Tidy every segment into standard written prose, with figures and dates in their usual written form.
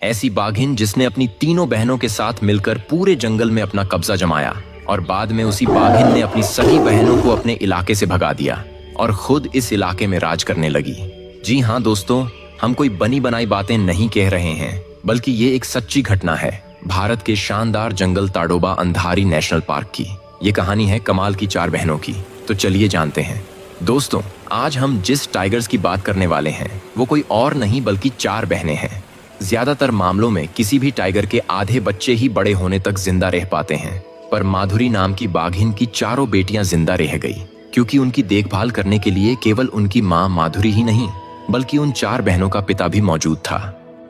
ऐसी बाघिन जिसने अपनी तीनों बहनों के साथ मिलकर पूरे जंगल में अपना कब्जा जमाया और बाद में उसी बाघिन ने अपनी सभी बहनों को अपने इलाके से भगा दिया और खुद इस इलाके में राज करने लगी। जी हाँ दोस्तों, हम कोई बनी बनाई बातें नहीं कह रहे हैं, बल्कि ये एक सच्ची घटना है भारत के शानदार जंगल ताडोबा अंधारी नेशनल पार्क की। ये कहानी है कमाल की 4 बहनों की। तो चलिए जानते हैं। दोस्तों, आज हम जिस टाइगर्स की बात करने वाले हैं वो कोई और नहीं बल्कि 4 बहनें हैं। ज्यादातर मामलों में किसी भी टाइगर के आधे बच्चे ही बड़े होने तक जिंदा रह पाते हैं, पर माधुरी नाम की बाघिन की 4 बेटियां जिंदा रह गई क्योंकि उनकी देखभाल करने के लिए केवल उनकी मां माधुरी ही नहीं बल्कि उन 4 बहनों का पिता भी मौजूद था।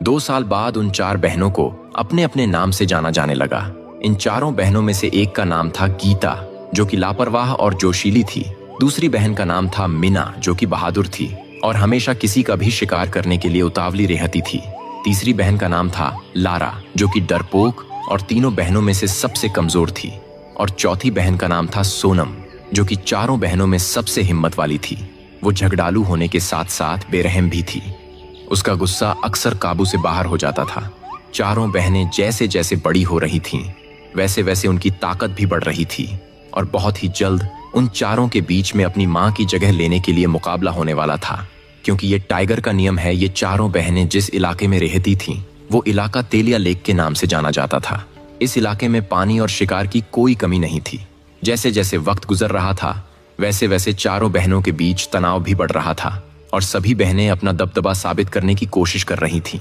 2 साल बाद उन 4 बहनों को अपने अपने नाम से जाना जाने लगा। इन 4 बहनों में से एक का नाम था गीता, जो कि लापरवाह और जोशीली थी। दूसरी बहन का नाम था मीना, जो कि बहादुर थी और हमेशा किसी का भी शिकार करने के लिए उतावली रहती थी। तीसरी बहन का नाम था लारा, जो कि डरपोक और तीनों बहनों में से सबसे कमजोर थी। और चौथी बहन का नाम था सोनम, जो कि 4 बहनों में सबसे हिम्मत वाली थी। वो झगड़ालू होने के साथ साथ बेरहम भी थी। उसका गुस्सा अक्सर काबू से बाहर हो जाता था। 4 बहनें जैसे जैसे बड़ी हो रही थीं, वैसे वैसे उनकी ताकत भी बढ़ रही थी और बहुत ही जल्द उन 4 के बीच में अपनी मां की जगह लेने के लिए मुकाबला होने वाला था। क्योंकि ये टाइगर का नियम है, ये 4 बहनें जिस इलाके में रहती थीं वो इलाका तेलिया लेक के नाम से जाना जाता था। इस इलाके में पानी और शिकार की कोई कमी नहीं थी। जैसे जैसे वक्त गुजर रहा था वैसे वैसे 4 बहनों के बीच तनाव भी बढ़ रहा था और सभी बहनें अपना दबदबा साबित करने की कोशिश कर रही थीं।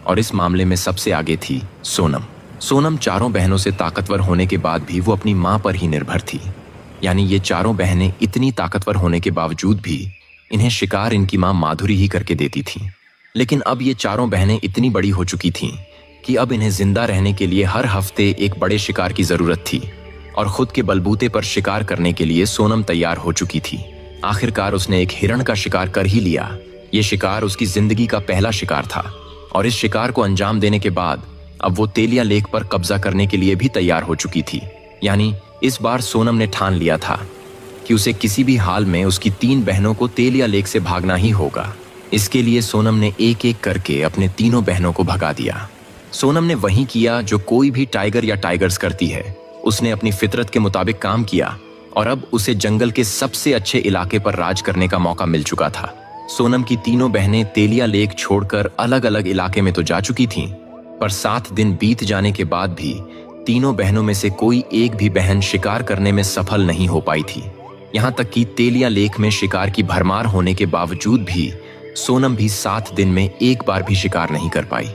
और इस मामले में सबसे आगे थी सोनम। सोनम 4 बहनों से ताकतवर होने के बाद भी वो अपनी मां पर ही निर्भर थी। यानी ये 4 बहनें इतनी ताकतवर होने के बावजूद भी इन्हें शिकार इनकी मां माधुरी ही करके देती थी। लेकिन अब ये 4 बहनें इतनी बड़ी हो चुकी थीं कि अब इन्हें जिंदा रहने के लिए हर हफ्ते एक बड़े शिकार की जरूरत थी और खुद के बलबूते पर शिकार करने के लिए सोनम तैयार हो चुकी थी। आखिरकार उसने एक हिरण का शिकार कर ही लिया। ये शिकार उसकी जिंदगी का पहला शिकार था और इस शिकार को अंजाम देने के बाद अब वो तेलिया लेक पर कब्जा करने के लिए भी तैयार हो चुकी थी। यानी इस बार सोनम ने ठान लिया था कि उसे किसी भी हाल में उसकी 3 बहनों को तेलिया लेक से भागना ही होगा। इसके लिए सोनम ने एक एक करके अपने तीनों बहनों को भगा दिया। सोनम ने वही किया जो कोई भी टाइगर या टाइगर्स करती है। उसने अपनी फितरत के मुताबिक काम किया और अब उसे जंगल के सबसे अच्छे इलाके पर राज करने का मौका मिल चुका था। सोनम की तीनों बहनें तेलिया लेक छोड़कर अलग अलग इलाके में तो जा चुकी थीं, पर 7 दिन बीत जाने के बाद भी तीनों बहनों में से कोई एक भी बहन शिकार करने में सफल नहीं हो पाई थी। यहाँ तक कि तेलिया लेक में शिकार की भरमार होने के बावजूद भी सोनम भी 7 दिन में एक बार भी शिकार नहीं कर पाई।